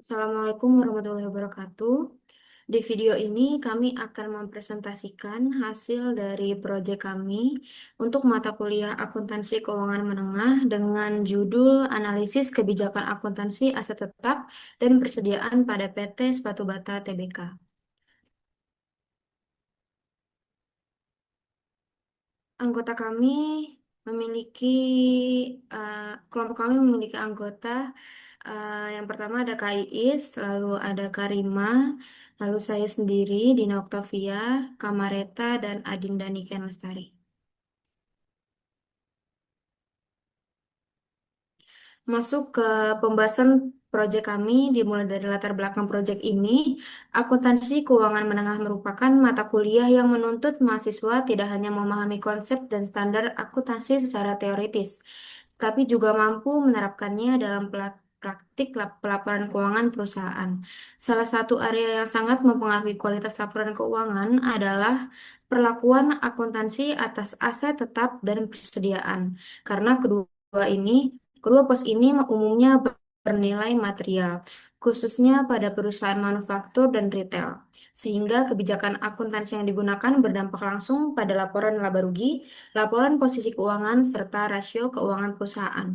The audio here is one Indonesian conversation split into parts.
Assalamualaikum warahmatullahi wabarakatuh. Di video ini kami akan mempresentasikan hasil dari proyek kami untuk mata kuliah Akuntansi Keuangan Menengah dengan judul Analisis Kebijakan Akuntansi Aset Tetap dan Persediaan pada PT Sepatu Bata Tbk. Anggota kami memiliki kelompok kami memiliki anggota yang pertama ada Kak Iis, lalu ada Karima, lalu saya sendiri Dina Oktavia, Kamareta dan Adinda Niken Lestari. Masuk ke pembahasan proyek kami dimulai dari latar belakang proyek ini. Akuntansi keuangan menengah merupakan mata kuliah yang menuntut mahasiswa tidak hanya memahami konsep dan standar akuntansi secara teoritis, tapi juga mampu menerapkannya dalam praktik pelaporan keuangan perusahaan. Salah satu area yang sangat mempengaruhi kualitas laporan keuangan adalah perlakuan akuntansi atas aset tetap dan persediaan. Karena kedua pos ini umumnya bernilai material, khususnya pada perusahaan manufaktur dan retail, sehingga kebijakan akuntansi yang digunakan berdampak langsung pada laporan laba rugi, laporan posisi keuangan, serta rasio keuangan perusahaan.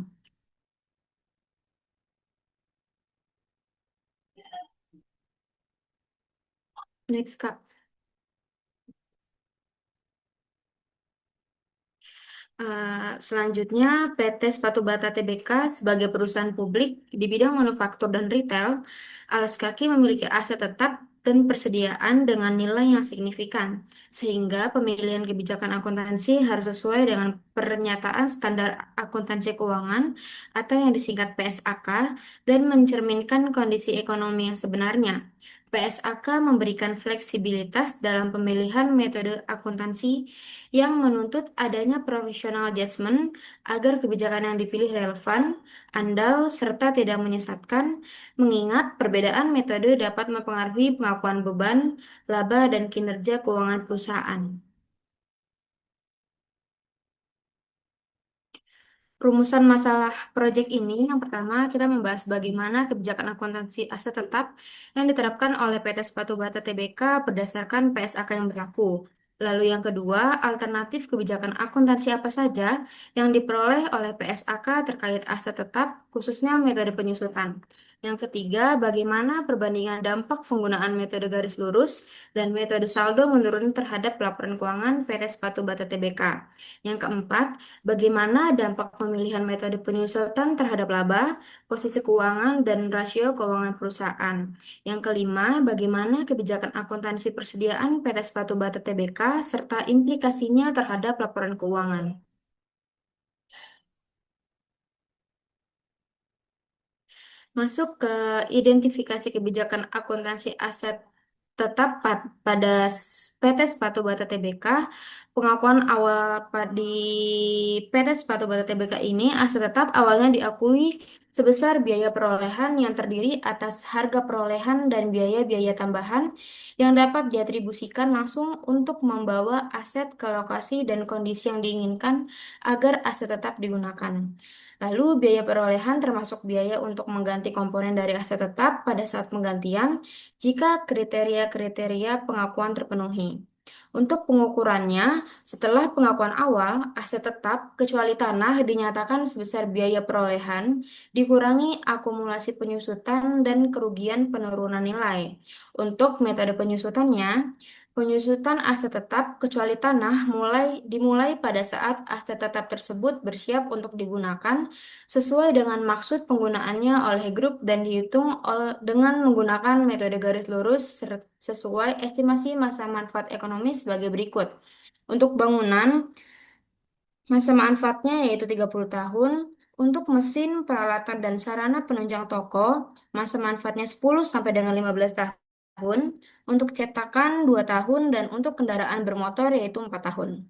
Next, Kak. Selanjutnya, PT Sepatu Bata Tbk sebagai perusahaan publik di bidang manufaktur dan retail, alas kaki memiliki aset tetap dan persediaan dengan nilai yang signifikan, sehingga pemilihan kebijakan akuntansi harus sesuai dengan pernyataan standar akuntansi keuangan atau yang disingkat PSAK dan mencerminkan kondisi ekonomi yang sebenarnya. PSAK memberikan fleksibilitas dalam pemilihan metode akuntansi yang menuntut adanya professional judgment agar kebijakan yang dipilih relevan, andal, serta tidak menyesatkan, mengingat perbedaan metode dapat mempengaruhi pengakuan beban, laba, dan kinerja keuangan perusahaan. Rumusan masalah proyek ini, yang pertama kita membahas bagaimana kebijakan akuntansi aset tetap yang diterapkan oleh PT Sepatu Bata Tbk berdasarkan PSAK yang berlaku. Lalu yang kedua, alternatif kebijakan akuntansi apa saja yang diperoleh oleh PSAK terkait aset tetap, khususnya metode penyusutan. Yang ketiga, bagaimana perbandingan dampak penggunaan metode garis lurus dan metode saldo menurun terhadap laporan keuangan PT Sepatu Bata Tbk. Yang keempat, bagaimana dampak pemilihan metode penyusutan terhadap laba, posisi keuangan, dan rasio keuangan perusahaan. Yang kelima, bagaimana kebijakan akuntansi persediaan PT Sepatu Bata Tbk serta implikasinya terhadap laporan keuangan. Masuk ke identifikasi kebijakan akuntansi aset tetap pada PT Sepatu Bata Tbk, pengakuan awal di PT Sepatu Bata Tbk ini aset tetap awalnya diakui sebesar biaya perolehan yang terdiri atas harga perolehan dan biaya-biaya tambahan yang dapat diatribusikan langsung untuk membawa aset ke lokasi dan kondisi yang diinginkan agar aset tetap digunakan. Lalu biaya perolehan termasuk biaya untuk mengganti komponen dari aset tetap pada saat penggantian jika kriteria-kriteria pengakuan terpenuhi. Untuk pengukurannya, setelah pengakuan awal, aset tetap kecuali tanah dinyatakan sebesar biaya perolehan dikurangi akumulasi penyusutan dan kerugian penurunan nilai. Untuk metode penyusutannya, penyusutan aset tetap kecuali tanah dimulai pada saat aset tetap tersebut bersiap untuk digunakan sesuai dengan maksud penggunaannya oleh grup dan dihitung dengan menggunakan metode garis lurus sesuai estimasi masa manfaat ekonomis sebagai berikut. Untuk bangunan, masa manfaatnya yaitu 30 tahun. Untuk mesin, peralatan, dan sarana penunjang toko, masa manfaatnya 10 sampai dengan 15 tahun. Untuk cetakan 2 tahun dan untuk kendaraan bermotor yaitu 4 tahun.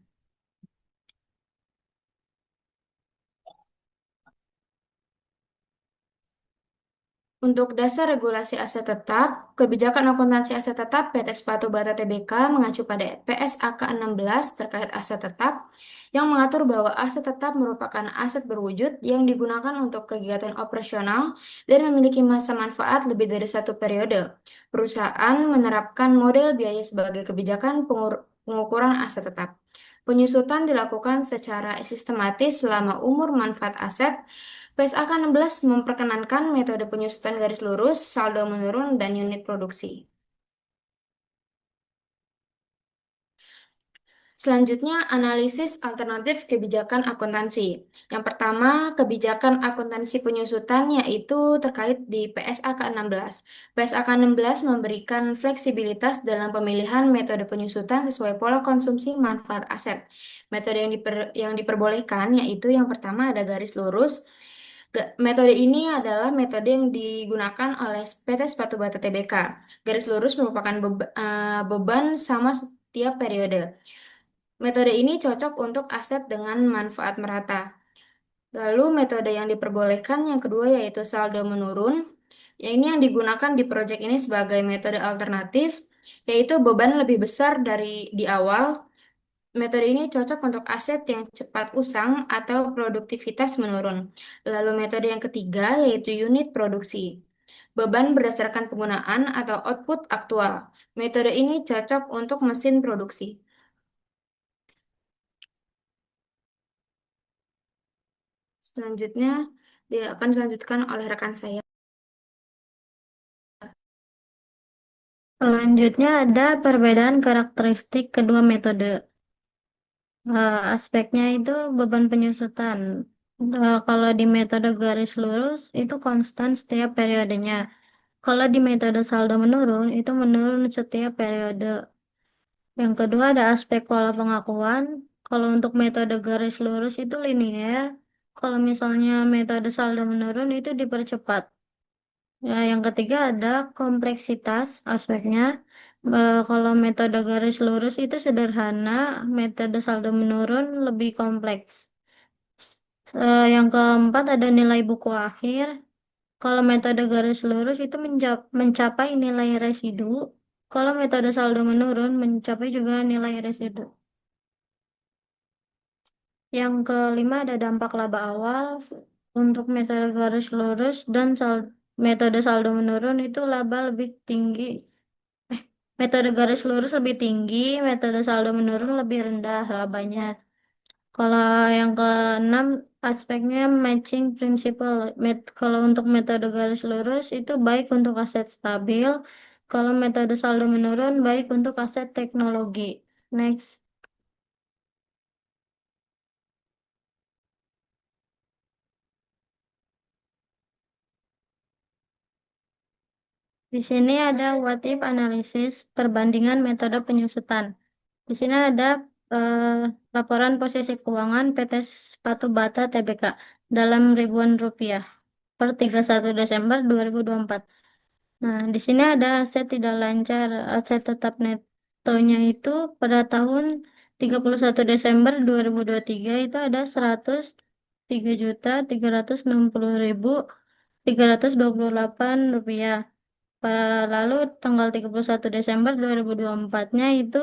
Untuk dasar regulasi aset tetap, kebijakan akuntansi aset tetap PT Sepatu Bata Tbk mengacu pada PSAK 16 terkait aset tetap yang mengatur bahwa aset tetap merupakan aset berwujud yang digunakan untuk kegiatan operasional dan memiliki masa manfaat lebih dari satu periode. Perusahaan menerapkan model biaya sebagai kebijakan pengukuran aset tetap. Penyusutan dilakukan secara sistematis selama umur manfaat aset. PSAK 16 memperkenankan metode penyusutan garis lurus, saldo menurun, dan unit produksi. Selanjutnya, analisis alternatif kebijakan akuntansi. Yang pertama, kebijakan akuntansi penyusutan yaitu terkait di PSAK 16. PSAK 16 memberikan fleksibilitas dalam pemilihan metode penyusutan sesuai pola konsumsi manfaat aset. Metode yang diperbolehkan yaitu yang pertama ada garis lurus. Metode ini adalah metode yang digunakan oleh PT Sepatu Bata Tbk. Garis lurus merupakan beban sama setiap periode. Metode ini cocok untuk aset dengan manfaat merata. Lalu metode yang diperbolehkan yang kedua yaitu saldo menurun. Ya, ini yang digunakan di proyek ini sebagai metode alternatif, yaitu beban lebih besar dari di awal. Metode ini cocok untuk aset yang cepat usang atau produktivitas menurun. Lalu metode yang ketiga yaitu unit produksi. Beban berdasarkan penggunaan atau output aktual. Metode ini cocok untuk mesin produksi. Selanjutnya, dia akan dilanjutkan oleh rekan saya. Selanjutnya ada perbedaan karakteristik kedua metode. Aspeknya itu beban penyusutan. Kalau di metode garis lurus itu konstan setiap periodenya. Kalau di metode saldo menurun itu menurun setiap periode. Yang kedua ada aspek pola pengakuan. Kalau untuk metode garis lurus itu linear. Kalau misalnya metode saldo menurun itu dipercepat. Ya, yang ketiga ada kompleksitas aspeknya. Kalau metode garis lurus itu sederhana, metode saldo menurun lebih kompleks. Yang keempat ada nilai buku akhir. Kalau metode garis lurus itu mencapai nilai residu. Kalau metode saldo menurun mencapai juga nilai residu. Yang kelima ada dampak laba awal. Untuk metode garis lurus dan metode saldo menurun itu laba lebih tinggi. Metode garis lurus lebih tinggi, metode saldo menurun lebih rendah labanya. Kalau yang keenam aspeknya matching principle. Kalau untuk metode garis lurus itu baik untuk aset stabil, kalau metode saldo menurun baik untuk aset teknologi. Next. Di sini ada what if analisis perbandingan metode penyusutan. Di sini ada eh, laporan posisi keuangan PT Sepatu Bata Tbk dalam ribuan rupiah per 31 Desember 2024. Nah, di sini ada aset tidak lancar, aset tetap netonya itu pada tahun 31 Desember 2023 itu ada 103.360.328 rupiah. Lalu tanggal 31 Desember 2024-nya itu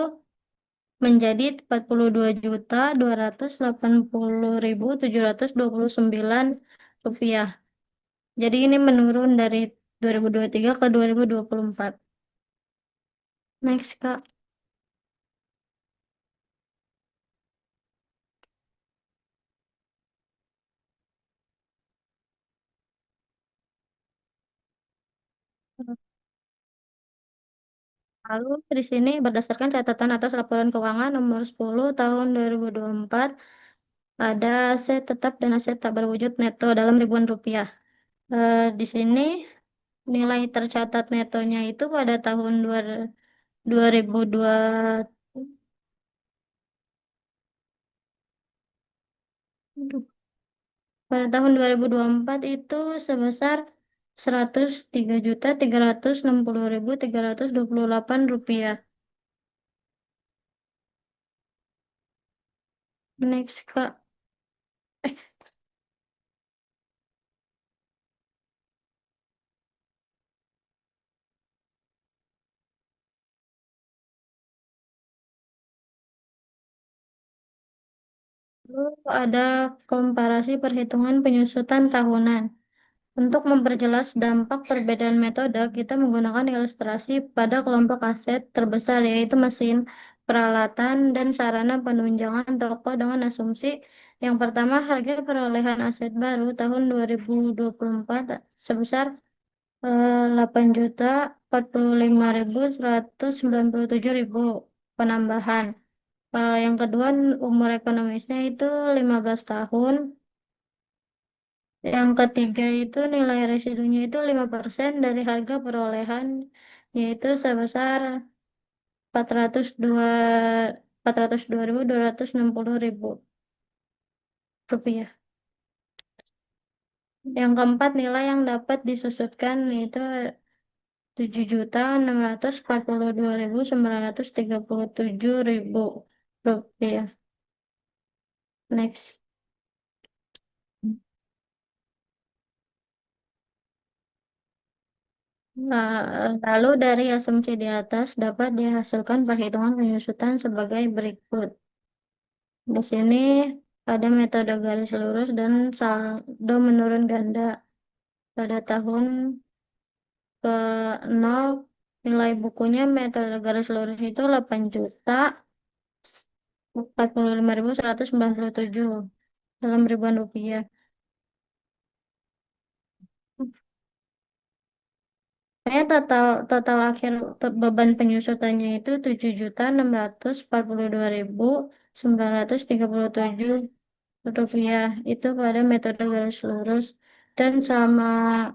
menjadi 42.280.729 rupiah. Jadi ini menurun dari 2023 ke 2024. Next, Kak. Lalu di sini berdasarkan catatan atas laporan keuangan nomor 10 tahun 2024 ada aset tetap dan aset tak berwujud neto dalam ribuan rupiah. Di sini nilai tercatat netonya itu pada tahun 2002 pada tahun 2024 itu sebesar 103.360.328 rupiah. Next, Kak. Lalu ada komparasi perhitungan penyusutan tahunan. Untuk memperjelas dampak perbedaan metode, kita menggunakan ilustrasi pada kelompok aset terbesar, yaitu mesin, peralatan, dan sarana penunjangan toko dengan asumsi yang pertama, harga perolehan aset baru tahun 2024 sebesar 8.045.197.000 penambahan. Yang kedua, umur ekonomisnya itu 15 tahun. Yang ketiga itu nilai residunya itu 5% dari harga perolehan, yaitu sebesar 402.260.000 rupiah. Yang keempat, nilai yang dapat disusutkan yaitu 7.642.937.000 rupiah. Next. Nah, lalu dari asumsi di atas dapat dihasilkan perhitungan penyusutan sebagai berikut. Di sini ada metode garis lurus dan saldo menurun ganda. Pada tahun ke-0 nilai bukunya metode garis lurus itu 8.045.197 dalam ribuan rupiah. Saya total total akhir beban penyusutannya itu 7.642.937 rupiah itu pada metode garis lurus dan sama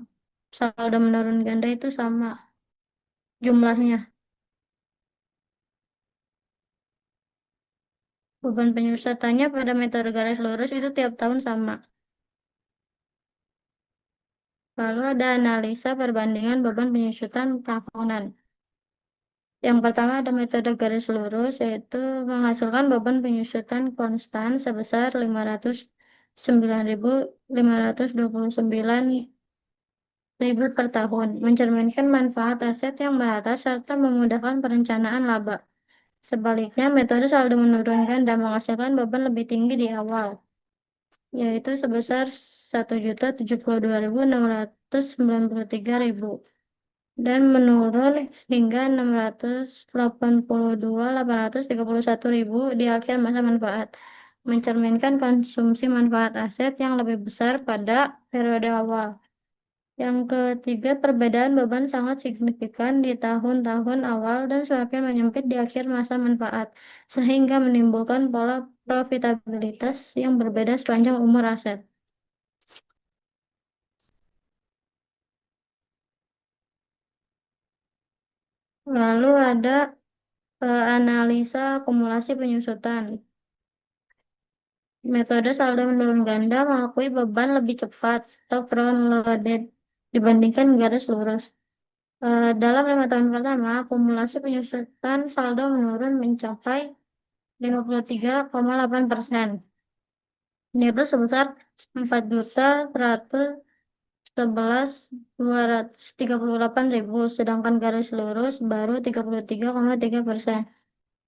saldo menurun ganda itu sama jumlahnya. Beban penyusutannya pada metode garis lurus itu tiap tahun sama. Lalu ada analisa perbandingan beban penyusutan tahunan. Yang pertama ada metode garis lurus, yaitu menghasilkan beban penyusutan konstan sebesar 509.529.000 per tahun, mencerminkan manfaat aset yang merata serta memudahkan perencanaan laba. Sebaliknya, metode saldo menurunkan dan menghasilkan beban lebih tinggi di awal, yaitu sebesar 1.072.693.000 dan menurun hingga 682.831.000 di akhir masa manfaat, mencerminkan konsumsi manfaat aset yang lebih besar pada periode awal. Yang ketiga, perbedaan beban sangat signifikan di tahun-tahun awal dan semakin menyempit di akhir masa manfaat, sehingga menimbulkan pola profitabilitas yang berbeda sepanjang umur aset. Lalu ada analisa akumulasi penyusutan. Metode saldo menurun ganda mengakui beban lebih cepat atau front-loaded dibandingkan garis lurus. Dalam 5 tahun pertama, akumulasi penyusutan saldo menurun mencapai 53,8%. Yaitu sebesar 4.111.238.000, sedangkan garis lurus baru 33,3%.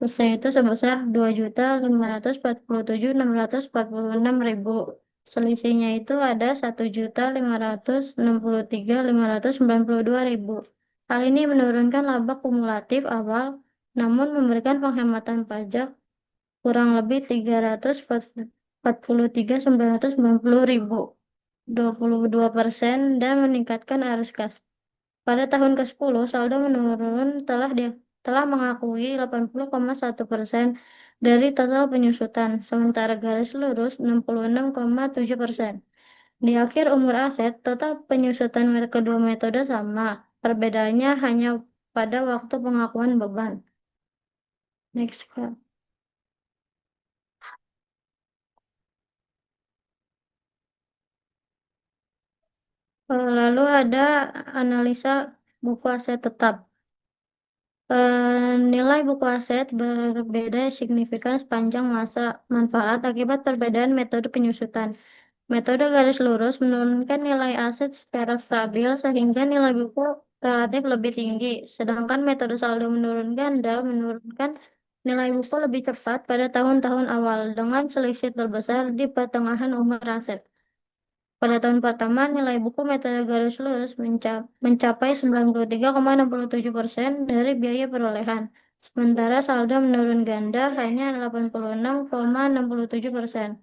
Persen itu sebesar 2.547.646.000. Selisihnya itu ada 1.563.592.000. Hal ini menurunkan laba kumulatif awal, namun memberikan penghematan pajak kurang lebih 343.990.000, 22% dan meningkatkan arus kas. Pada tahun ke-10, saldo menurun telah mengakui 80,1% dari total penyusutan, sementara garis lurus 66,7%. Di akhir umur aset, total penyusutan kedua metode sama. Perbedaannya hanya pada waktu pengakuan beban. Next, Kak. Lalu ada analisa buku aset tetap. Nilai buku aset berbeda signifikan sepanjang masa manfaat akibat perbedaan metode penyusutan. Metode garis lurus menurunkan nilai aset secara stabil sehingga nilai buku relatif lebih tinggi, sedangkan metode saldo menurun ganda menurunkan Nilai buku lebih cepat pada tahun-tahun awal dengan selisih terbesar di pertengahan umur aset. Pada tahun pertama, nilai buku metode garis lurus mencapai 93,67% dari biaya perolehan. Sementara saldo menurun ganda hanya 86,67%.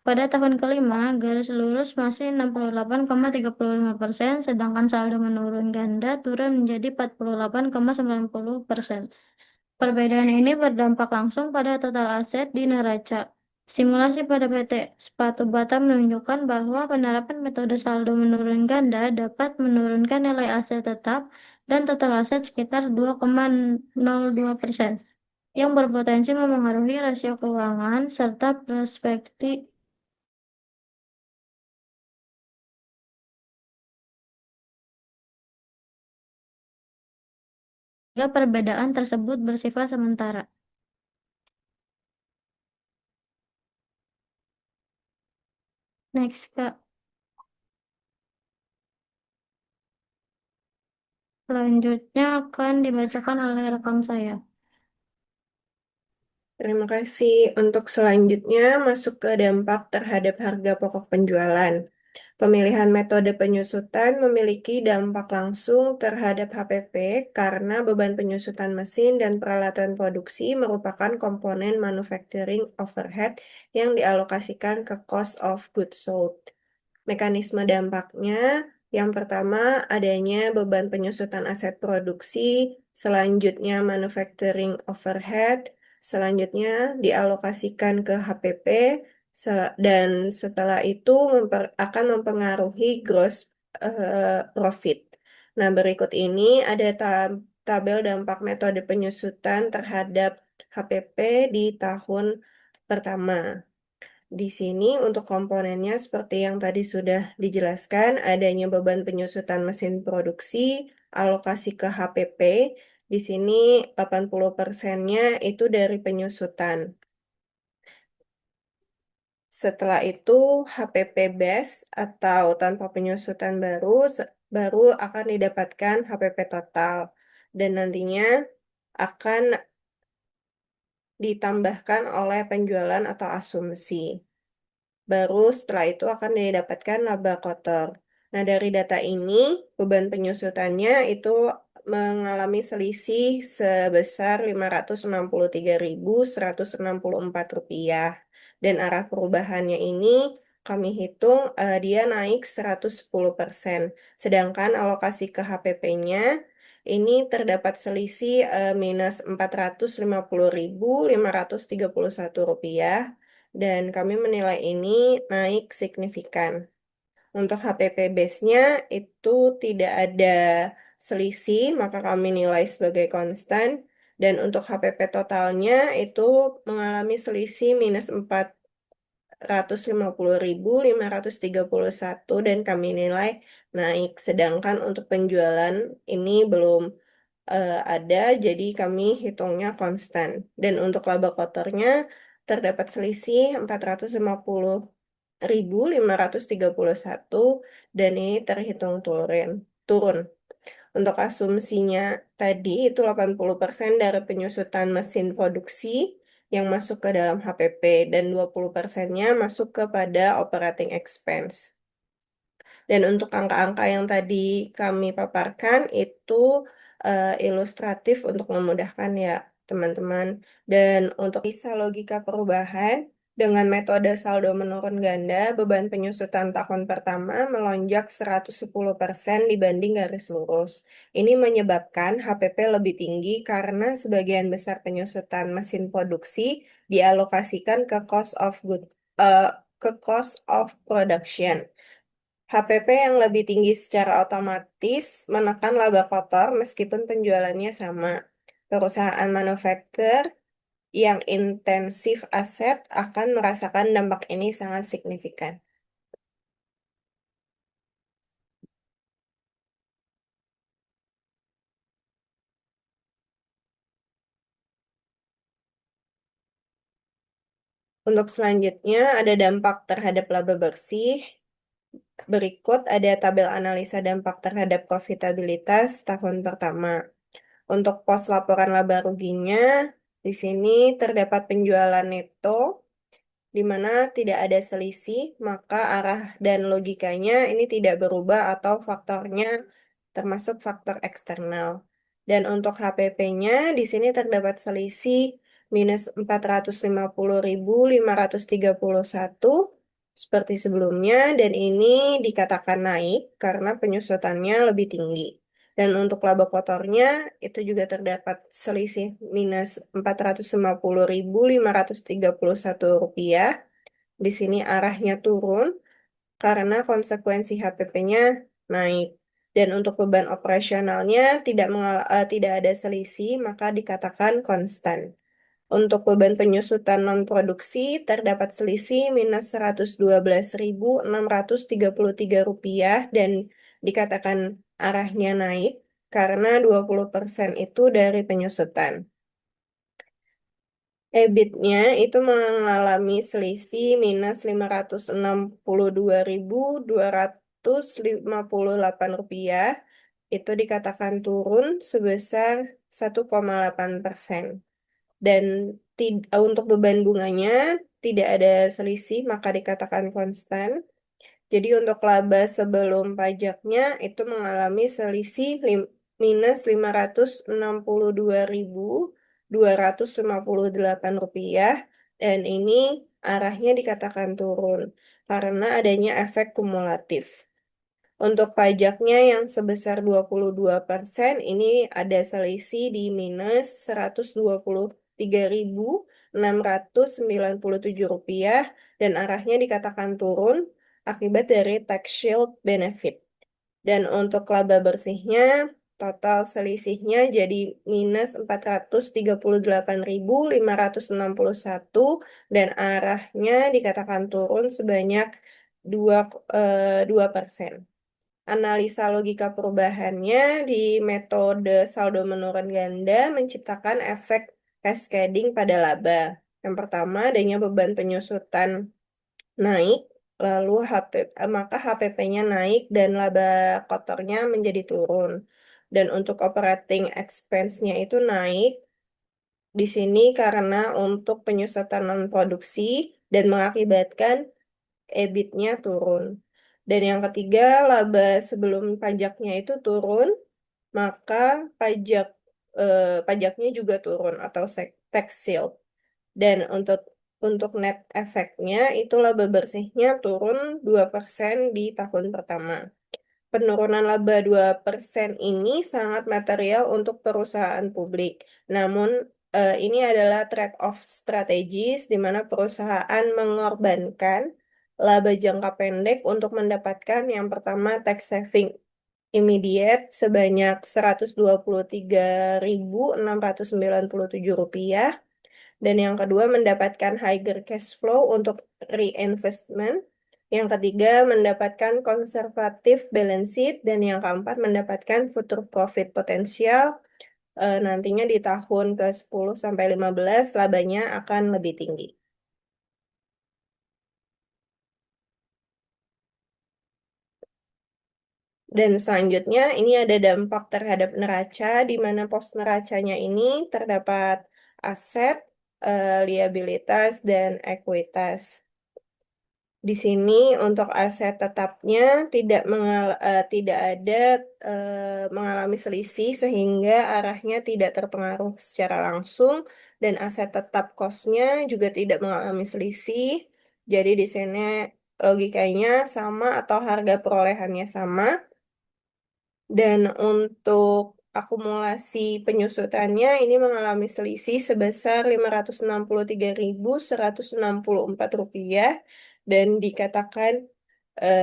Pada tahun kelima, garis lurus masih 68,35%, sedangkan saldo menurun ganda turun menjadi 48,90%. Perbedaan ini berdampak langsung pada total aset di neraca. Simulasi pada PT Sepatu Bata menunjukkan bahwa penerapan metode saldo menurun ganda dapat menurunkan nilai aset tetap dan total aset sekitar 2,02%, yang berpotensi memengaruhi rasio keuangan serta perspektif. Jika perbedaan tersebut bersifat sementara. Next, Kak. Selanjutnya akan dibacakan oleh rekan saya. Terima kasih. Untuk selanjutnya, masuk ke dampak terhadap harga pokok penjualan. Pemilihan metode penyusutan memiliki dampak langsung terhadap HPP karena beban penyusutan mesin dan peralatan produksi merupakan komponen manufacturing overhead yang dialokasikan ke cost of goods sold. Mekanisme dampaknya, yang pertama adanya beban penyusutan aset produksi, selanjutnya manufacturing overhead, selanjutnya dialokasikan ke HPP, dan setelah itu akan mempengaruhi gross profit. Nah, berikut ini ada tabel dampak metode penyusutan terhadap HPP di tahun pertama. Di sini untuk komponennya seperti yang tadi sudah dijelaskan, adanya beban penyusutan mesin produksi, alokasi ke HPP. Di sini 80%-nya itu dari penyusutan. Setelah itu HPP base atau tanpa penyusutan baru akan didapatkan HPP total dan nantinya akan ditambahkan oleh penjualan atau asumsi. Baru setelah itu akan didapatkan laba kotor. Nah, dari data ini, beban penyusutannya itu mengalami selisih sebesar Rp563.164. Dan arah perubahannya ini kami hitung dia naik 110%. Sedangkan alokasi ke HPP-nya ini terdapat selisih minus Rp450.531 dan kami menilai ini naik signifikan. Untuk HPP base-nya itu tidak ada selisih, maka kami nilai sebagai konstan. Dan untuk HPP totalnya itu mengalami selisih minus 450.531 dan kami nilai naik. Sedangkan untuk penjualan ini belum ada, jadi kami hitungnya konstan. Dan untuk laba kotornya terdapat selisih 450.531 dan ini terhitung turun. Untuk asumsinya tadi itu 80% dari penyusutan mesin produksi yang masuk ke dalam HPP dan 20%-nya masuk kepada operating expense. Dan untuk angka-angka yang tadi kami paparkan itu ilustratif untuk memudahkan ya teman-teman. Dan untuk bisa logika perubahan, dengan metode saldo menurun ganda, beban penyusutan tahun pertama melonjak 110% dibanding garis lurus. Ini menyebabkan HPP lebih tinggi karena sebagian besar penyusutan mesin produksi dialokasikan ke cost of production. HPP yang lebih tinggi secara otomatis menekan laba kotor meskipun penjualannya sama. Perusahaan manufaktur yang intensif aset akan merasakan dampak ini sangat signifikan. Untuk selanjutnya ada dampak terhadap laba bersih. Berikut ada tabel analisa dampak terhadap profitabilitas tahun pertama. Untuk pos laporan laba ruginya Di sini terdapat penjualan neto di mana tidak ada selisih, maka arah dan logikanya ini tidak berubah atau faktornya termasuk faktor eksternal. Dan untuk HPP-nya di sini terdapat selisih minus 450.531 seperti sebelumnya dan ini dikatakan naik karena penyusutannya lebih tinggi. Dan untuk laba kotornya itu juga terdapat selisih minus 450.531 rupiah. Di sini arahnya turun karena konsekuensi HPP-nya naik. Dan untuk beban operasionalnya tidak ada selisih, maka dikatakan konstan. Untuk beban penyusutan non-produksi terdapat selisih minus 112.633 rupiah dan dikatakan arahnya naik karena 20% itu dari penyusutan. EBIT-nya itu mengalami selisih minus 562.258 rupiah. Itu dikatakan turun sebesar 1,8%. Dan untuk beban bunganya tidak ada selisih, maka dikatakan konstan. Jadi untuk laba sebelum pajaknya itu mengalami selisih minus 562.258 rupiah dan ini arahnya dikatakan turun karena adanya efek kumulatif. Untuk pajaknya yang sebesar 22% ini ada selisih di minus 123.697 rupiah dan arahnya dikatakan turun akibat dari tax shield benefit. Dan untuk laba bersihnya, total selisihnya jadi minus 438.561 dan arahnya dikatakan turun sebanyak 2%. Analisa logika perubahannya di metode saldo menurun ganda menciptakan efek cascading pada laba. Yang pertama, adanya beban penyusutan naik, lalu maka HPP-nya naik dan laba kotornya menjadi turun. Dan untuk operating expense-nya itu naik di sini karena untuk penyusutan non-produksi dan mengakibatkan EBIT-nya turun. Dan yang ketiga, laba sebelum pajaknya itu turun, maka pajaknya juga turun atau tax shield. Dan untuk net efeknya itu laba bersihnya turun 2% di tahun pertama. Penurunan laba 2% ini sangat material untuk perusahaan publik. Namun ini adalah trade-off strategis di mana perusahaan mengorbankan laba jangka pendek untuk mendapatkan yang pertama tax saving immediate sebanyak 123.697 rupiah dan yang kedua mendapatkan higher cash flow untuk reinvestment. Yang ketiga mendapatkan konservatif balance sheet dan yang keempat mendapatkan future profit potensial nantinya di tahun ke-10 sampai 15 labanya akan lebih tinggi. Dan selanjutnya ini ada dampak terhadap neraca di mana pos neracanya ini terdapat aset, liabilitas, dan ekuitas. Di sini untuk aset tetapnya tidak ada mengalami selisih sehingga arahnya tidak terpengaruh secara langsung dan aset tetap kosnya juga tidak mengalami selisih. Jadi di sini logikanya sama atau harga perolehannya sama. Dan untuk akumulasi penyusutannya ini mengalami selisih sebesar 563.164 rupiah dan dikatakan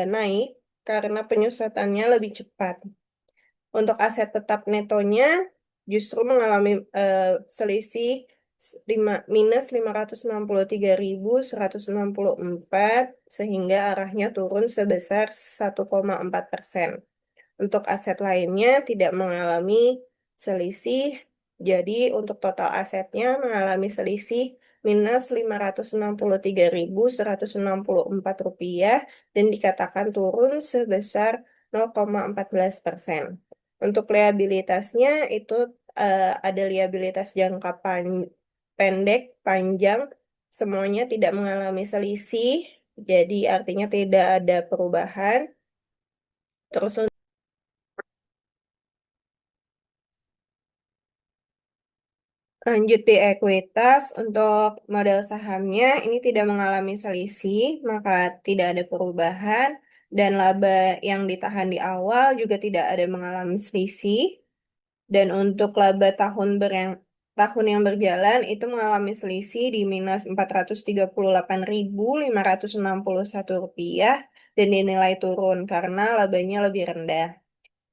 naik karena penyusutannya lebih cepat. Untuk aset tetap netonya justru mengalami selisih minus 563.164 sehingga arahnya turun sebesar 1,4%. Untuk aset lainnya tidak mengalami selisih, jadi untuk total asetnya mengalami selisih minus 563.164 rupiah dan dikatakan turun sebesar 0,14%. Untuk liabilitasnya itu ada liabilitas pendek, panjang, semuanya tidak mengalami selisih, jadi artinya tidak ada perubahan. Terus lanjut di ekuitas, untuk model sahamnya ini tidak mengalami selisih, maka tidak ada perubahan, dan laba yang ditahan di awal juga tidak ada mengalami selisih. Dan untuk laba tahun yang berjalan itu mengalami selisih di minus 438.561 rupiah dan dinilai turun karena labanya lebih rendah.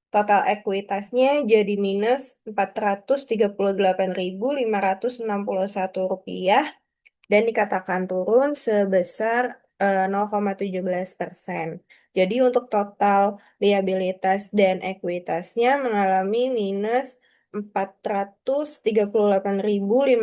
Total ekuitasnya jadi minus 438.561 rupiah dan dikatakan turun sebesar 0,17%. Jadi untuk total liabilitas dan ekuitasnya mengalami minus 438.561.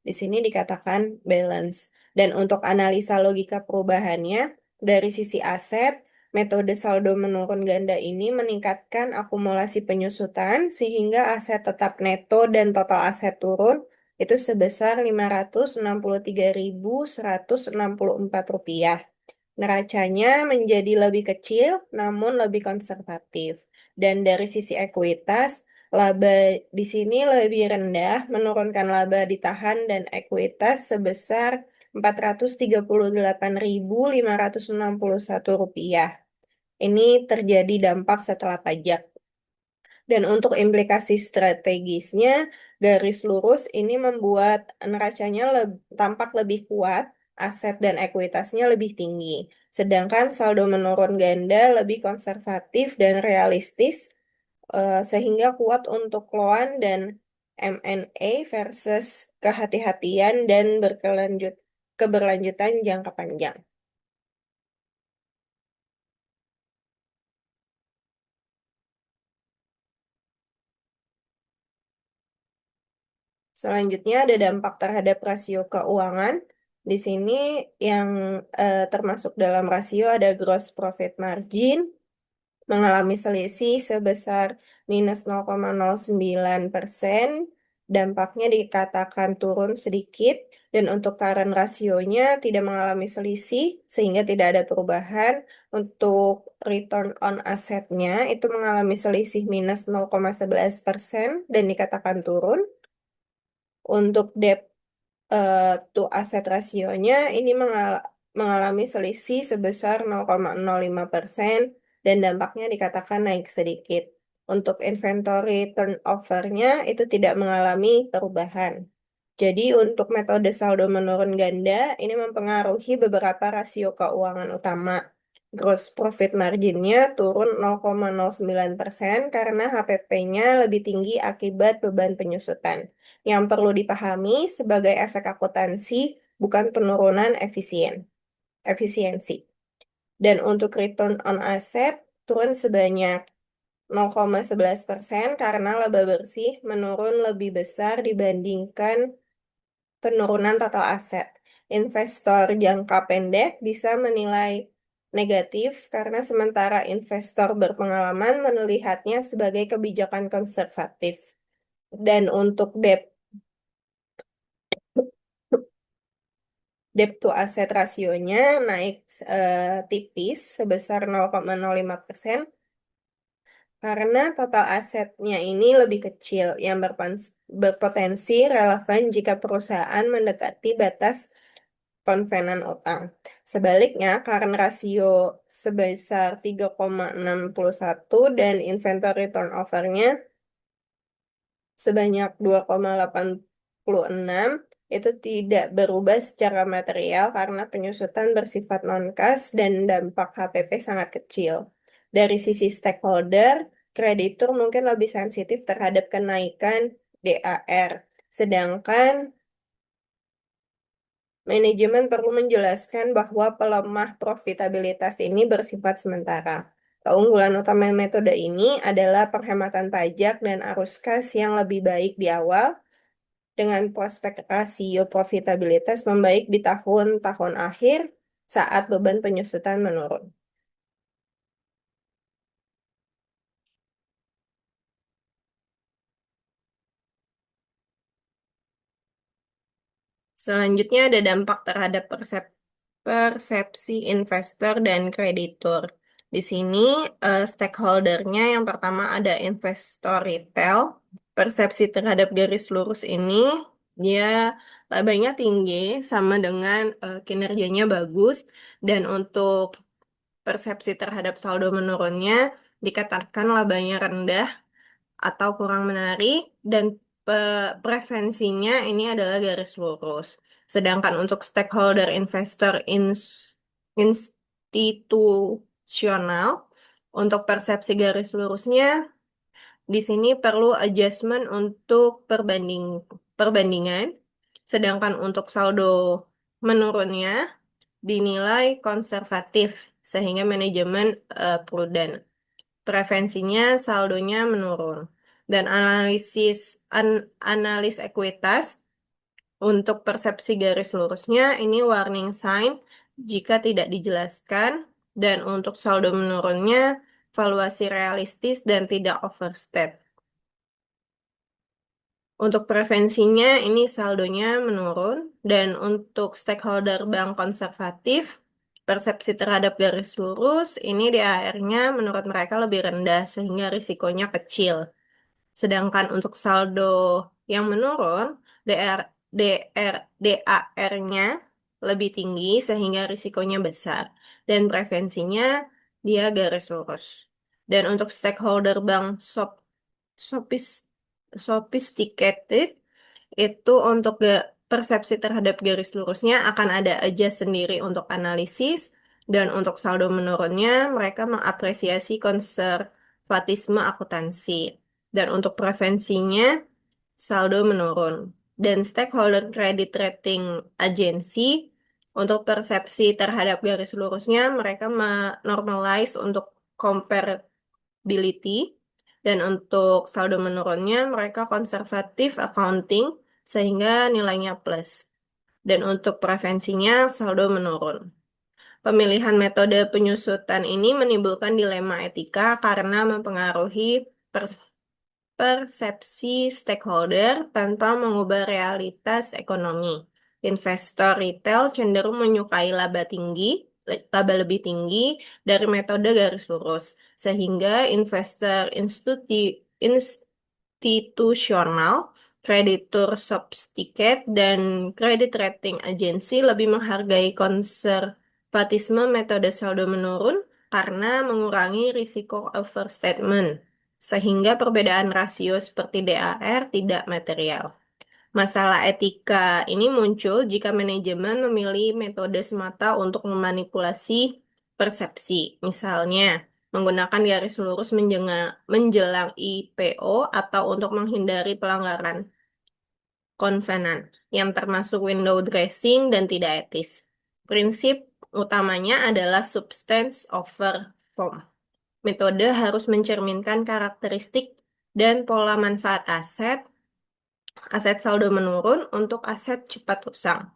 Di sini dikatakan balance. Dan untuk analisa logika perubahannya, dari sisi aset, metode saldo menurun ganda ini meningkatkan akumulasi penyusutan sehingga aset tetap neto dan total aset turun itu sebesar Rp563.164. Neracanya menjadi lebih kecil namun lebih konservatif. Dan dari sisi ekuitas, laba di sini lebih rendah, menurunkan laba ditahan dan ekuitas sebesar Rp438.561. Ini terjadi dampak setelah pajak. Dan untuk implikasi strategisnya, garis lurus ini membuat neracanya tampak lebih kuat, aset dan ekuitasnya lebih tinggi. Sedangkan saldo menurun ganda lebih konservatif dan realistis, sehingga kuat untuk loan dan M&A versus kehati-hatian dan keberlanjutan jangka panjang. Selanjutnya ada dampak terhadap rasio keuangan. Di sini yang termasuk dalam rasio ada gross profit margin mengalami selisih sebesar minus 0,09%. Dampaknya dikatakan turun sedikit dan untuk current rasionya tidak mengalami selisih sehingga tidak ada perubahan. Untuk return on assetnya itu mengalami selisih minus 0,11% dan dikatakan turun. Untuk debt to asset rasionya ini mengalami selisih sebesar 0,05% dan dampaknya dikatakan naik sedikit. Untuk inventory turnover-nya itu tidak mengalami perubahan. Jadi untuk metode saldo menurun ganda ini mempengaruhi beberapa rasio keuangan utama. Gross profit marginnya turun 0,09% karena HPP-nya lebih tinggi akibat beban penyusutan. Yang perlu dipahami sebagai efek akuntansi bukan penurunan efisiensi. Dan untuk return on asset turun sebanyak 0,11% karena laba bersih menurun lebih besar dibandingkan penurunan total aset. Investor jangka pendek bisa menilai negatif karena sementara investor berpengalaman melihatnya sebagai kebijakan konservatif. Dan untuk debt to asset rasionya naik tipis sebesar 0,05% karena total asetnya ini lebih kecil yang berpotensi relevan jika perusahaan mendekati batas konvenan utang. Sebaliknya, current rasio sebesar 3,61 dan inventory turnover-nya sebanyak 2,86 itu tidak berubah secara material karena penyusutan bersifat non-cash dan dampak HPP sangat kecil. Dari sisi stakeholder, kreditur mungkin lebih sensitif terhadap kenaikan DAR, sedangkan manajemen perlu menjelaskan bahwa pelemah profitabilitas ini bersifat sementara. Keunggulan utama metode ini adalah penghematan pajak dan arus kas yang lebih baik di awal, dengan prospek rasio profitabilitas membaik di tahun-tahun akhir saat beban penyusutan menurun. Selanjutnya ada dampak terhadap persepsi investor dan kreditur. Di sini stakeholdernya yang pertama ada investor retail. Persepsi terhadap garis lurus ini dia labanya tinggi sama dengan kinerjanya bagus, dan untuk persepsi terhadap saldo menurunnya dikatakan labanya rendah atau kurang menarik, dan preferensinya ini adalah garis lurus. Sedangkan untuk stakeholder investor institusional, untuk persepsi garis lurusnya di sini perlu adjustment untuk perbandingan. Sedangkan untuk saldo menurunnya dinilai konservatif sehingga manajemen prudent. Preferensinya saldonya menurun. Dan analis ekuitas untuk persepsi garis lurusnya ini warning sign jika tidak dijelaskan, dan untuk saldo menurunnya valuasi realistis dan tidak overstate. Untuk preferensinya ini saldonya menurun, dan untuk stakeholder bank konservatif persepsi terhadap garis lurus ini DAR-nya menurut mereka lebih rendah sehingga risikonya kecil. Sedangkan untuk saldo yang menurun, DR, DAR-nya lebih tinggi sehingga risikonya besar. Dan preferensinya dia garis lurus. Dan untuk stakeholder bank sopis- sophisticated, itu untuk persepsi terhadap garis lurusnya akan ada aja sendiri untuk analisis, dan untuk saldo menurunnya mereka mengapresiasi konservatisme akuntansi. Dan untuk preferensinya saldo menurun. Dan stakeholder credit rating agency untuk persepsi terhadap garis lurusnya mereka normalize untuk comparability, dan untuk saldo menurunnya mereka konservatif accounting sehingga nilainya plus. Dan untuk preferensinya saldo menurun. Pemilihan metode penyusutan ini menimbulkan dilema etika karena mempengaruhi persepsi stakeholder tanpa mengubah realitas ekonomi. Investor retail cenderung menyukai laba lebih tinggi dari metode garis lurus, sehingga investor institusional, kreditur sophisticated, dan credit rating agency lebih menghargai konservatisme metode saldo menurun karena mengurangi risiko overstatement, sehingga perbedaan rasio seperti DAR tidak material. Masalah etika ini muncul jika manajemen memilih metode semata untuk memanipulasi persepsi. Misalnya, menggunakan garis lurus menjelang IPO atau untuk menghindari pelanggaran konvenan yang termasuk window dressing dan tidak etis. Prinsip utamanya adalah substance over form. Metode harus mencerminkan karakteristik dan pola manfaat aset saldo menurun untuk aset cepat usang.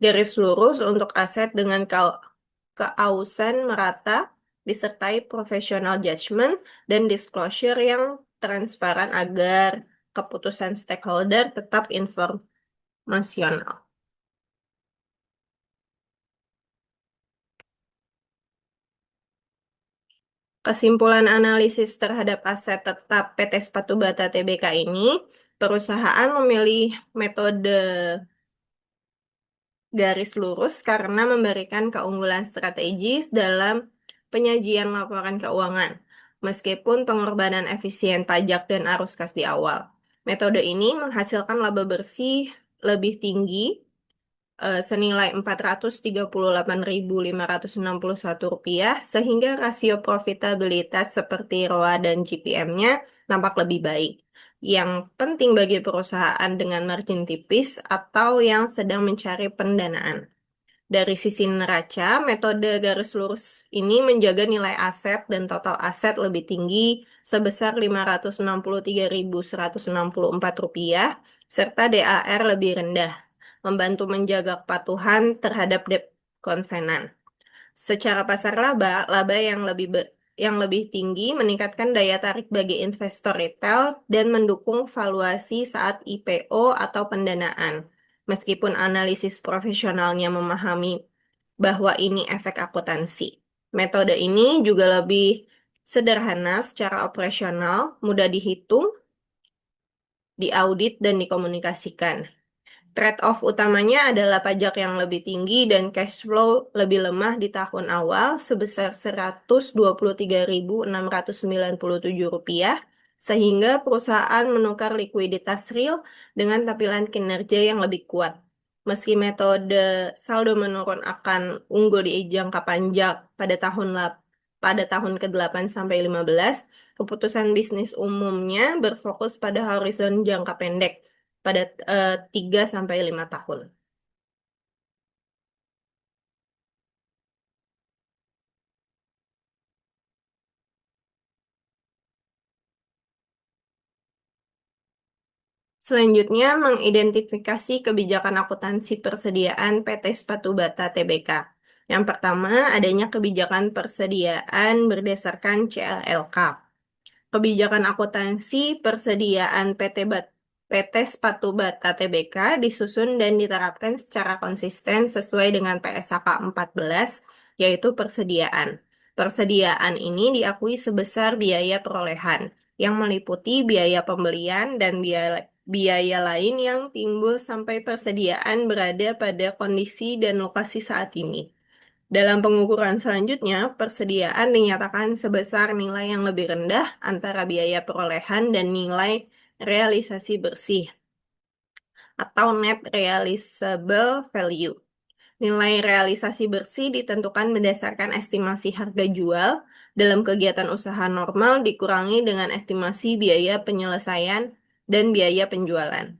Garis lurus untuk aset dengan keausan merata, disertai professional judgment dan disclosure yang transparan agar keputusan stakeholder tetap informasional. Kesimpulan analisis terhadap aset tetap PT Sepatu Bata Tbk ini, perusahaan memilih metode garis lurus karena memberikan keunggulan strategis dalam penyajian laporan keuangan, meskipun pengorbanan efisien pajak dan arus kas di awal. Metode ini menghasilkan laba bersih lebih tinggi senilai Rp438.561, sehingga rasio profitabilitas seperti ROA dan GPM-nya tampak lebih baik. Yang penting bagi perusahaan dengan margin tipis atau yang sedang mencari pendanaan. Dari sisi neraca, metode garis lurus ini menjaga nilai aset dan total aset lebih tinggi sebesar Rp563.164, serta DAR lebih rendah, membantu menjaga kepatuhan terhadap debt konvenan. Secara pasar laba yang lebih tinggi meningkatkan daya tarik bagi investor retail dan mendukung valuasi saat IPO atau pendanaan. meskipun analisis profesionalnya memahami bahwa ini efek akuntansi. Metode ini juga lebih sederhana secara operasional, mudah dihitung, diaudit, dan dikomunikasikan. Trade-off utamanya adalah pajak yang lebih tinggi dan cash flow lebih lemah di tahun awal sebesar Rp123.697, sehingga perusahaan menukar likuiditas real dengan tampilan kinerja yang lebih kuat. Meski metode saldo menurun akan unggul di jangka panjang pada tahun ke-8 sampai 15, keputusan bisnis umumnya berfokus pada horizon jangka pendek pada 3 sampai 5 tahun. Selanjutnya, mengidentifikasi kebijakan akuntansi persediaan PT Sepatu Bata Tbk. Yang pertama, adanya kebijakan persediaan berdasarkan CLLK. Kebijakan akuntansi persediaan PT Sepatu Bata Tbk disusun dan diterapkan secara konsisten sesuai dengan PSAK 14, yaitu persediaan. Persediaan ini diakui sebesar biaya perolehan, yang meliputi biaya pembelian dan biaya lain yang timbul sampai persediaan berada pada kondisi dan lokasi saat ini. Dalam pengukuran selanjutnya, persediaan dinyatakan sebesar nilai yang lebih rendah antara biaya perolehan dan nilai realisasi bersih atau net realizable value. Nilai realisasi bersih ditentukan berdasarkan estimasi harga jual dalam kegiatan usaha normal dikurangi dengan estimasi biaya penyelesaian dan biaya penjualan.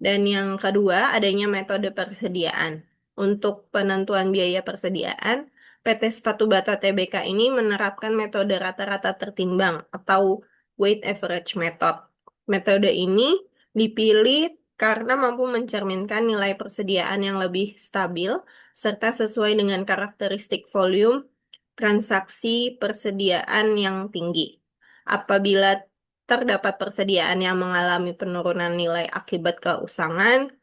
Dan yang kedua, adanya metode persediaan. Untuk penentuan biaya persediaan, PT Sepatu Bata Tbk ini menerapkan metode rata-rata tertimbang atau weight average method. Metode ini dipilih karena mampu mencerminkan nilai persediaan yang lebih stabil serta sesuai dengan karakteristik volume transaksi persediaan yang tinggi. Apabila terdapat persediaan yang mengalami penurunan nilai akibat kerusakan,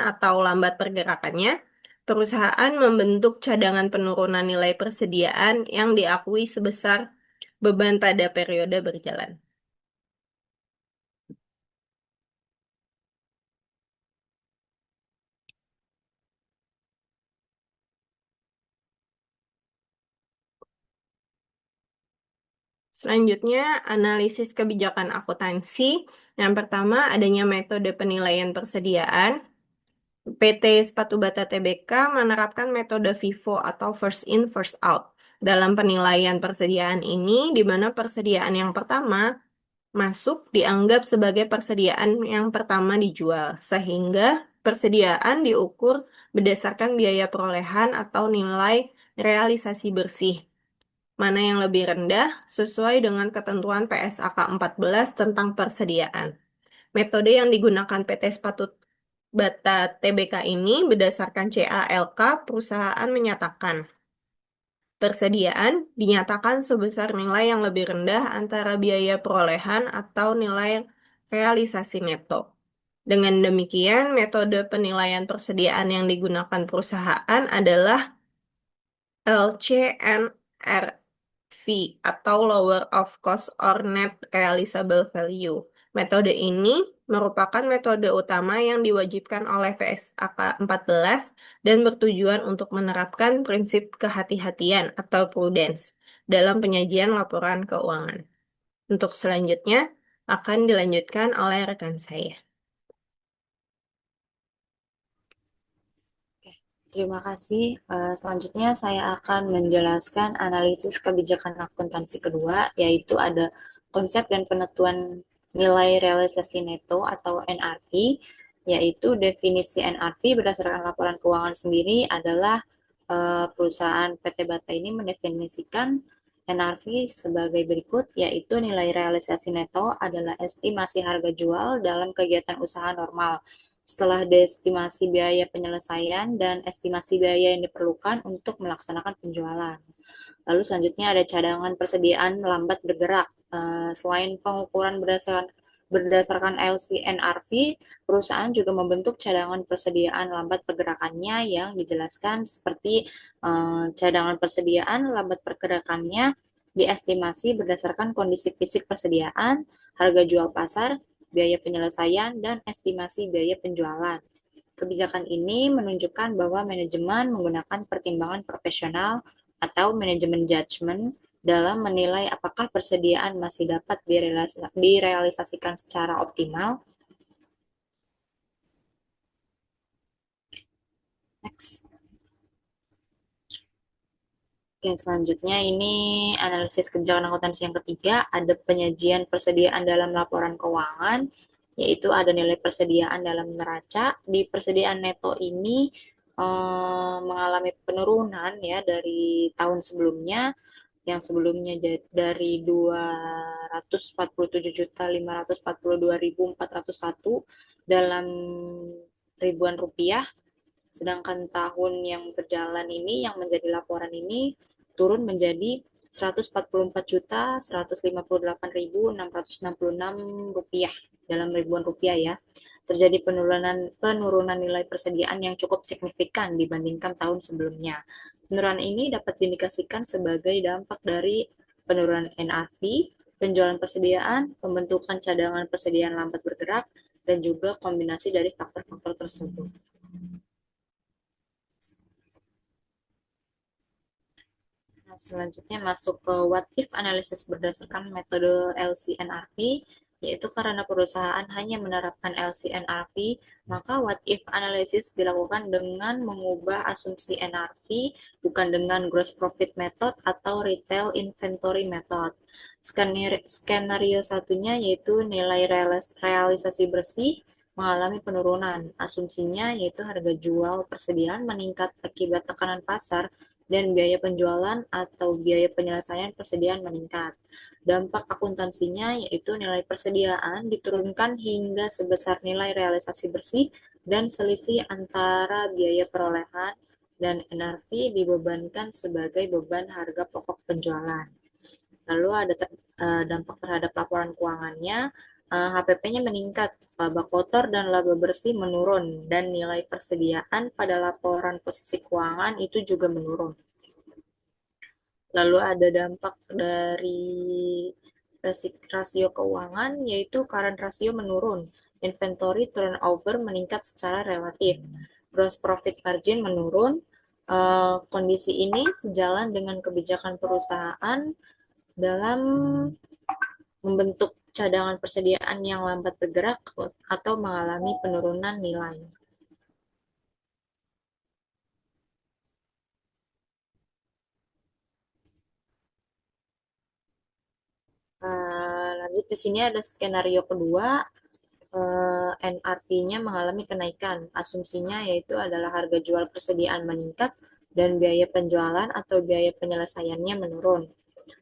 atau lambat pergerakannya, perusahaan membentuk cadangan penurunan nilai persediaan yang diakui sebesar beban pada periode berjalan. Selanjutnya, analisis kebijakan akuntansi. Yang pertama, adanya metode penilaian persediaan. PT Sepatu Bata Tbk menerapkan metode FIFO atau First In, First Out. Dalam penilaian persediaan ini, di mana persediaan yang pertama masuk dianggap sebagai persediaan yang pertama dijual, sehingga persediaan diukur berdasarkan biaya perolehan atau nilai realisasi bersih, mana yang lebih rendah sesuai dengan ketentuan PSAK 14 tentang persediaan. Metode yang digunakan PT Sepatu Bata Tbk ini berdasarkan CALK, perusahaan menyatakan persediaan dinyatakan sebesar nilai yang lebih rendah antara biaya perolehan atau nilai realisasi neto. Dengan demikian, metode penilaian persediaan yang digunakan perusahaan adalah LCNRV atau Lower of Cost or Net Realizable Value. Metode ini merupakan metode utama yang diwajibkan oleh PSAK 14 dan bertujuan untuk menerapkan prinsip kehati-hatian atau prudence dalam penyajian laporan keuangan. Untuk selanjutnya akan dilanjutkan oleh rekan saya. Terima kasih. Selanjutnya saya akan menjelaskan analisis kebijakan akuntansi kedua, yaitu ada konsep dan penentuan nilai realisasi neto atau NRV, yaitu definisi NRV berdasarkan laporan keuangan sendiri adalah perusahaan PT Bata ini mendefinisikan NRV sebagai berikut, yaitu nilai realisasi neto adalah estimasi harga jual dalam kegiatan usaha normal setelah deestimasi biaya penyelesaian dan estimasi biaya yang diperlukan untuk melaksanakan penjualan. Lalu selanjutnya ada cadangan persediaan lambat bergerak. Selain pengukuran Berdasarkan LCNRV, perusahaan juga membentuk cadangan persediaan lambat pergerakannya yang dijelaskan seperti cadangan persediaan lambat pergerakannya diestimasi berdasarkan kondisi fisik persediaan, harga jual pasar, biaya penyelesaian, dan estimasi biaya penjualan. Kebijakan ini menunjukkan bahwa manajemen menggunakan pertimbangan profesional atau manajemen judgment dalam menilai apakah persediaan masih dapat direalisasikan secara optimal. Next. Oke, selanjutnya ini analisis kebijakan akuntansi yang ketiga, ada penyajian persediaan dalam laporan keuangan, yaitu ada nilai persediaan dalam neraca. Di persediaan neto ini mengalami penurunan ya dari tahun sebelumnya, yang sebelumnya dari 247.542.401 dalam ribuan rupiah, sedangkan tahun yang berjalan ini, yang menjadi laporan ini, turun menjadi 144.158.666 rupiah dalam ribuan rupiah ya. Terjadi penurunan nilai persediaan yang cukup signifikan dibandingkan tahun sebelumnya. Penurunan ini dapat diindikasikan sebagai dampak dari penurunan NRV, penjualan persediaan, pembentukan cadangan persediaan lambat bergerak, dan juga kombinasi dari faktor-faktor tersebut. Nah, selanjutnya masuk ke what if analysis berdasarkan metode LCNRV, yaitu karena perusahaan hanya menerapkan LCNRV, maka what if analysis dilakukan dengan mengubah asumsi NRV, bukan dengan gross profit method atau retail inventory method. Skenario satunya yaitu nilai realisasi bersih mengalami penurunan. Asumsinya yaitu harga jual persediaan meningkat akibat tekanan pasar dan biaya penjualan atau biaya penyelesaian persediaan meningkat. Dampak akuntansinya yaitu nilai persediaan diturunkan hingga sebesar nilai realisasi bersih dan selisih antara biaya perolehan dan NRV dibebankan sebagai beban harga pokok penjualan. Lalu ada dampak terhadap laporan keuangannya, HPP-nya meningkat, laba kotor dan laba bersih menurun, dan nilai persediaan pada laporan posisi keuangan itu juga menurun. Lalu ada dampak dari rasio keuangan, yaitu current ratio menurun, inventory turnover meningkat secara relatif, gross profit margin menurun. Kondisi ini sejalan dengan kebijakan perusahaan dalam membentuk cadangan persediaan yang lambat bergerak atau mengalami penurunan nilai. Lanjut di sini ada skenario kedua, NRV-nya mengalami kenaikan. Asumsinya yaitu adalah harga jual persediaan meningkat dan biaya penjualan atau biaya penyelesaiannya menurun.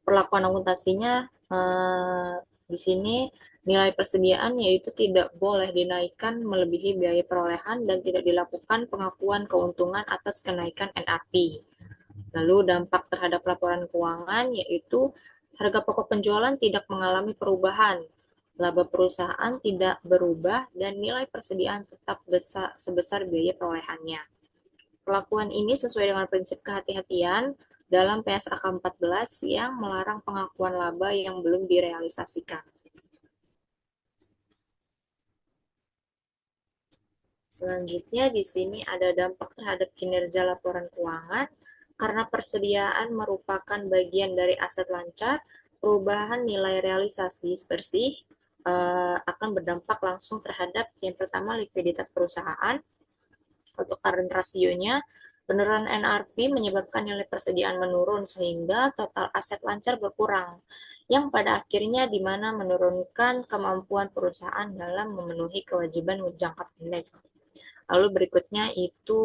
Perlakuan akuntansinya di sini nilai persediaan yaitu tidak boleh dinaikkan melebihi biaya perolehan dan tidak dilakukan pengakuan keuntungan atas kenaikan NRV. Lalu dampak terhadap laporan keuangan yaitu harga pokok penjualan tidak mengalami perubahan, laba perusahaan tidak berubah, dan nilai persediaan tetap sebesar biaya perolehannya. Perlakuan ini sesuai dengan prinsip kehati-hatian dalam PSAK 14 yang melarang pengakuan laba yang belum direalisasikan. Selanjutnya di sini ada dampak terhadap kinerja laporan keuangan. Karena persediaan merupakan bagian dari aset lancar, perubahan nilai realisasi bersih akan berdampak langsung terhadap yang pertama likuiditas perusahaan. Untuk current rasionya, penurunan NRV menyebabkan nilai persediaan menurun sehingga total aset lancar berkurang, yang pada akhirnya di mana menurunkan kemampuan perusahaan dalam memenuhi kewajiban jangka pendek. Lalu berikutnya itu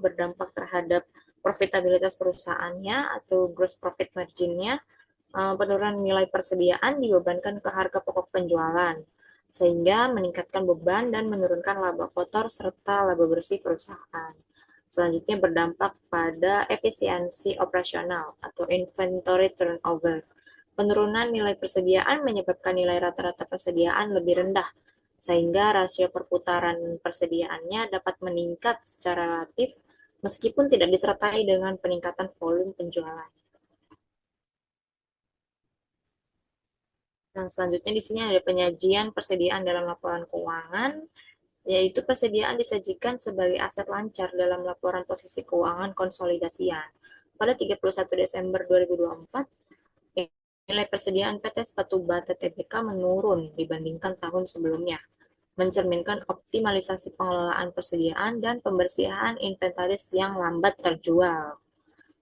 berdampak terhadap profitabilitas perusahaannya atau gross profit margin-nya. Penurunan nilai persediaan dibebankan ke harga pokok penjualan, sehingga meningkatkan beban dan menurunkan laba kotor serta laba bersih perusahaan. Selanjutnya berdampak pada efisiensi operasional atau inventory turnover. Penurunan nilai persediaan menyebabkan nilai rata-rata persediaan lebih rendah, sehingga rasio perputaran persediaannya dapat meningkat secara relatif meskipun tidak disertai dengan peningkatan volume penjualan. Nah, selanjutnya di sini ada penyajian persediaan dalam laporan keuangan, yaitu persediaan disajikan sebagai aset lancar dalam laporan posisi keuangan konsolidasian. Pada 31 Desember 2024, nilai persediaan PT Sepatu Bata Tbk menurun dibandingkan tahun sebelumnya, mencerminkan optimalisasi pengelolaan persediaan dan pembersihan inventaris yang lambat terjual.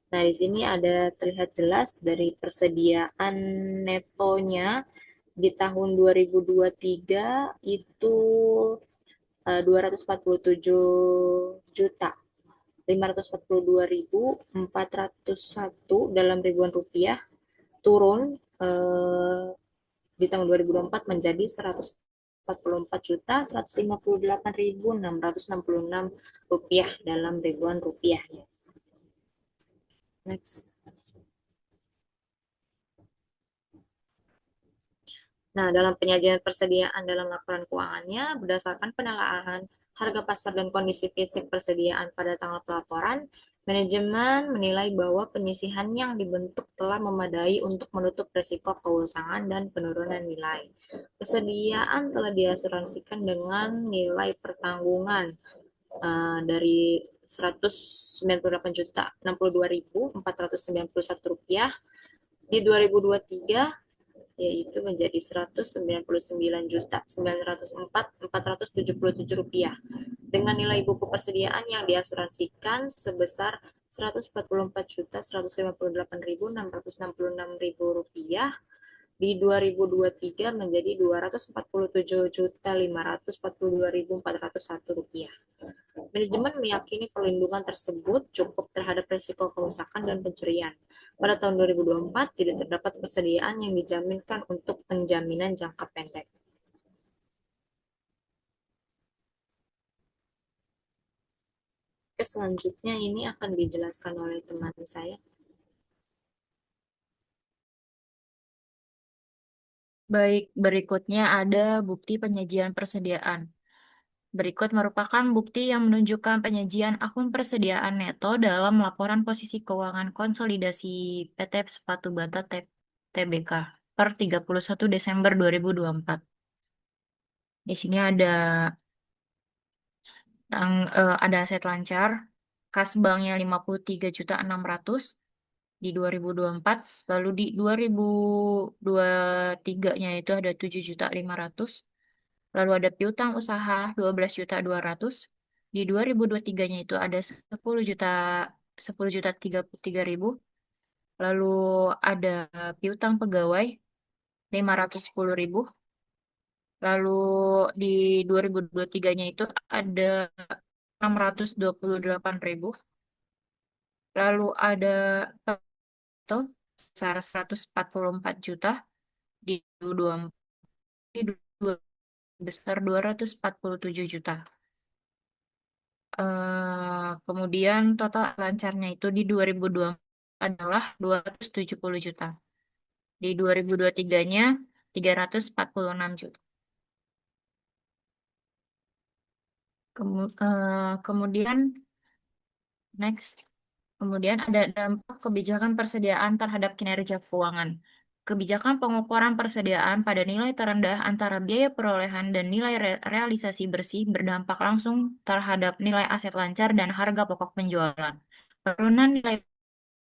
Nah, di sini ada terlihat jelas dari persediaan netonya di tahun 2023 itu 247 juta 542.401 dalam ribuan rupiah, turun di tahun 2024 menjadi 144.158.666 rupiah dalam ribuan rupiah. Next. Nah, dalam penyajian persediaan dalam laporan keuangannya, berdasarkan penelaahan harga pasar dan kondisi fisik persediaan pada tanggal pelaporan, manajemen menilai bahwa penyisihan yang dibentuk telah memadai untuk menutup risiko keusangan dan penurunan nilai. Persediaan telah diasuransikan dengan nilai pertanggungan dari 198.062.491 rupiah di 2023, yaitu menjadi 199.904.477 rupiah dengan nilai buku persediaan yang diasuransikan sebesar 144.158.666 rupiah di 2023 menjadi 247.542.401 rupiah. Manajemen meyakini perlindungan tersebut cukup terhadap risiko kerusakan dan pencurian. Pada tahun 2024 tidak terdapat persediaan yang dijaminkan untuk penjaminan jangka pendek. Oke, selanjutnya ini akan dijelaskan oleh teman saya. Baik, berikutnya ada bukti penyajian persediaan. Berikut merupakan bukti yang menunjukkan penyajian akun persediaan neto dalam laporan posisi keuangan konsolidasi PT Sepatu Bata Tbk per 31 Desember 2024. Di sini ada aset lancar, kas banknya 53.600 di 2024, lalu di 2023-nya itu ada 7.500. Lalu ada piutang usaha 12.200. Di 2023-nya itu ada 10.033.000. Lalu ada piutang pegawai 510.000. Lalu di 2023-nya itu ada 628.000. Lalu ada atau sebesar 144 juta di 2024 besar 247 juta. Kemudian total lancarnya itu di 2024 adalah 270 juta. Di 2023-nya 346 juta. Kemudian next. Kemudian ada dampak kebijakan persediaan terhadap kinerja keuangan. Kebijakan pengukuran persediaan pada nilai terendah antara biaya perolehan dan nilai realisasi bersih berdampak langsung terhadap nilai aset lancar dan harga pokok penjualan. Penurunan nilai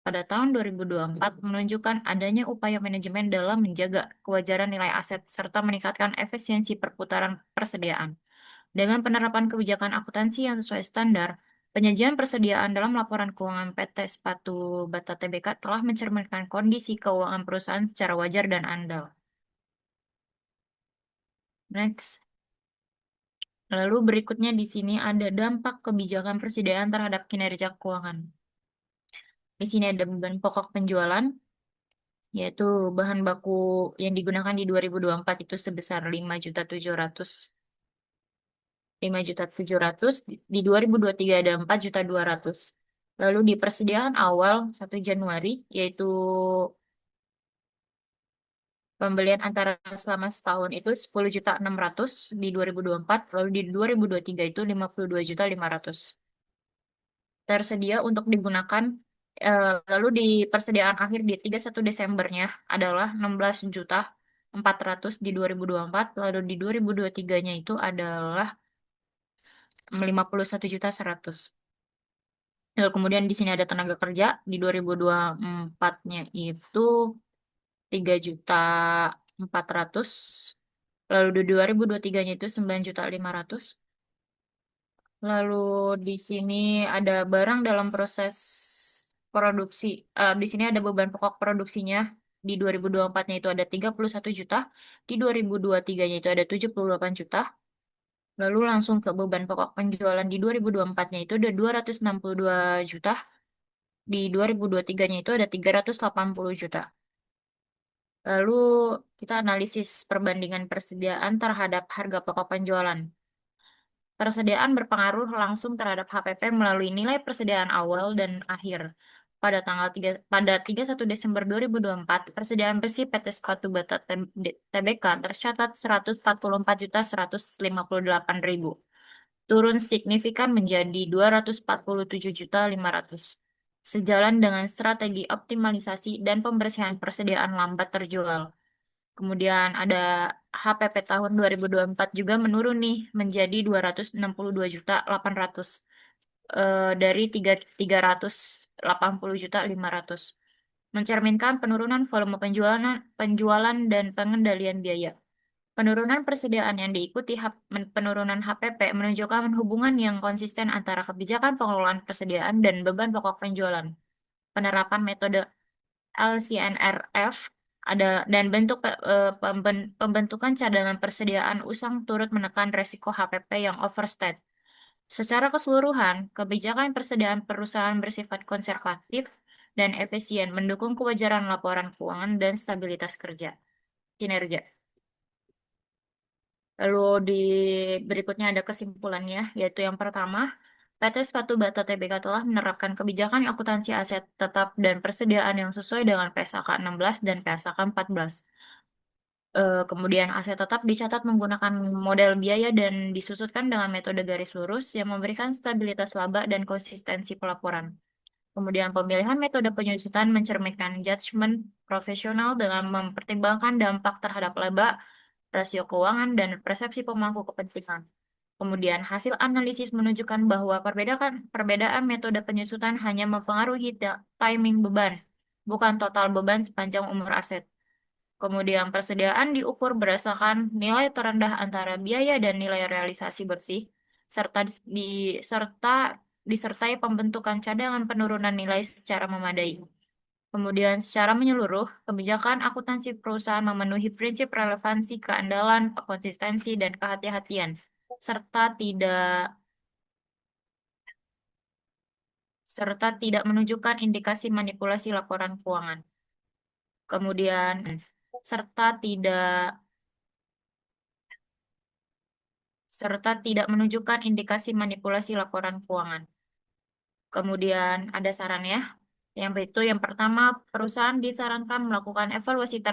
pada tahun 2024 menunjukkan adanya upaya manajemen dalam menjaga kewajaran nilai aset serta meningkatkan efisiensi perputaran persediaan. Dengan penerapan kebijakan akuntansi yang sesuai standar, penyajian persediaan dalam laporan keuangan PT Sepatu Bata Tbk telah mencerminkan kondisi keuangan perusahaan secara wajar dan andal. Next. Lalu berikutnya di sini ada dampak kebijakan persediaan terhadap kinerja keuangan. Di sini ada beban pokok penjualan, yaitu bahan baku yang digunakan di 2024 itu sebesar 5.700.000. 5.700.000, di 2023 ada 4.200.000. Lalu di persediaan awal 1 Januari, yaitu Pembelian antara selama setahun itu 10.600.000 di 2024, lalu di 2023 itu 52.500.000. Tersedia untuk digunakan, lalu di persediaan akhir di 31 Desembernya adalah 16.400.000 di 2024, lalu di 2023-nya itu adalah 51.100.000. Lalu kemudian di sini ada tenaga kerja di 2024-nya itu 3.400.000. Lalu di 2023-nya itu 9.500.000. Lalu di sini ada barang dalam proses produksi. Di sini ada beban pokok produksinya. Di 2024-nya itu ada 31 juta. Di 2023-nya itu ada 78 juta. Lalu langsung ke beban pokok penjualan di 2024-nya itu ada 262 juta. Di 2023-nya itu ada 380 juta. Lalu kita analisis perbandingan persediaan terhadap harga pokok penjualan. Persediaan berpengaruh langsung terhadap HPP melalui nilai persediaan awal dan akhir. Pada 31 Desember 2024, persediaan bersih PT Sepatu Bata TBK tercatat 144.158.000, turun signifikan menjadi 247.500. Sejalan dengan strategi optimalisasi dan pembersihan persediaan lambat terjual. Kemudian ada HPP tahun 2024 juga menurun nih menjadi 262.800, dari 380.500. Mencerminkan penurunan volume penjualan dan pengendalian biaya. Penurunan persediaan yang diikuti penurunan HPP menunjukkan hubungan yang konsisten antara kebijakan pengelolaan persediaan dan beban pokok penjualan. Penerapan metode LCNRF dan pembentukan cadangan persediaan usang turut menekan resiko HPP yang overstate. Secara keseluruhan, kebijakan persediaan perusahaan bersifat konservatif dan efisien, mendukung kewajaran laporan keuangan dan stabilitas kinerja. Lalu di berikutnya ada kesimpulannya, yaitu yang pertama, PT Sepatu Bata Tbk telah menerapkan kebijakan akuntansi aset tetap dan persediaan yang sesuai dengan PSAK 16 dan PSAK 14. Kemudian aset tetap dicatat menggunakan model biaya dan disusutkan dengan metode garis lurus yang memberikan stabilitas laba dan konsistensi pelaporan. Kemudian pemilihan metode penyusutan mencerminkan judgement profesional dengan mempertimbangkan dampak terhadap laba, rasio keuangan, dan persepsi pemangku kepentingan. Kemudian hasil analisis menunjukkan bahwa perbedaan metode penyusutan hanya mempengaruhi timing beban, bukan total beban sepanjang umur aset. Kemudian persediaan diukur berdasarkan nilai terendah antara biaya dan nilai realisasi bersih, serta disertai pembentukan cadangan penurunan nilai secara memadai. Kemudian secara menyeluruh, kebijakan akuntansi perusahaan memenuhi prinsip relevansi, keandalan, konsistensi, dan kehati-hatian, serta tidak menunjukkan indikasi manipulasi laporan keuangan. Kemudian serta tidak menunjukkan indikasi manipulasi laporan keuangan. Kemudian ada saran ya. Yang pertama, perusahaan disarankan melakukan evaluasi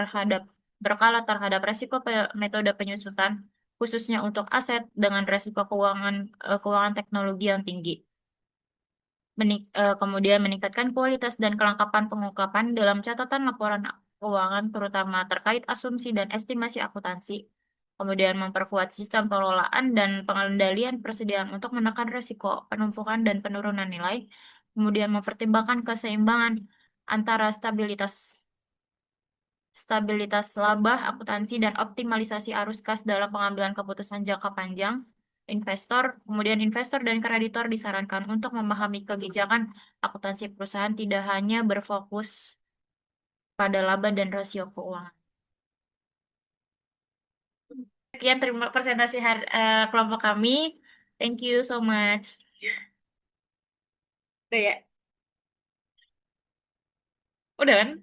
berkala terhadap resiko metode penyusutan, khususnya untuk aset dengan resiko keuangan teknologi yang tinggi. Kemudian meningkatkan kualitas dan kelengkapan pengungkapan dalam catatan laporan keuangan, terutama terkait asumsi dan estimasi akuntansi. Kemudian memperkuat sistem pengelolaan dan pengendalian persediaan untuk menekan risiko penumpukan dan penurunan nilai. Kemudian mempertimbangkan keseimbangan antara stabilitas laba, akuntansi, dan optimalisasi arus kas dalam pengambilan keputusan jangka panjang. Kemudian investor dan kreditor disarankan untuk memahami kebijakan akuntansi perusahaan tidak hanya berfokus pada laba dan rasio keuangan. Sekian terima presentasi kelompok kami. Thank you so much. Udah ya? Udah kan?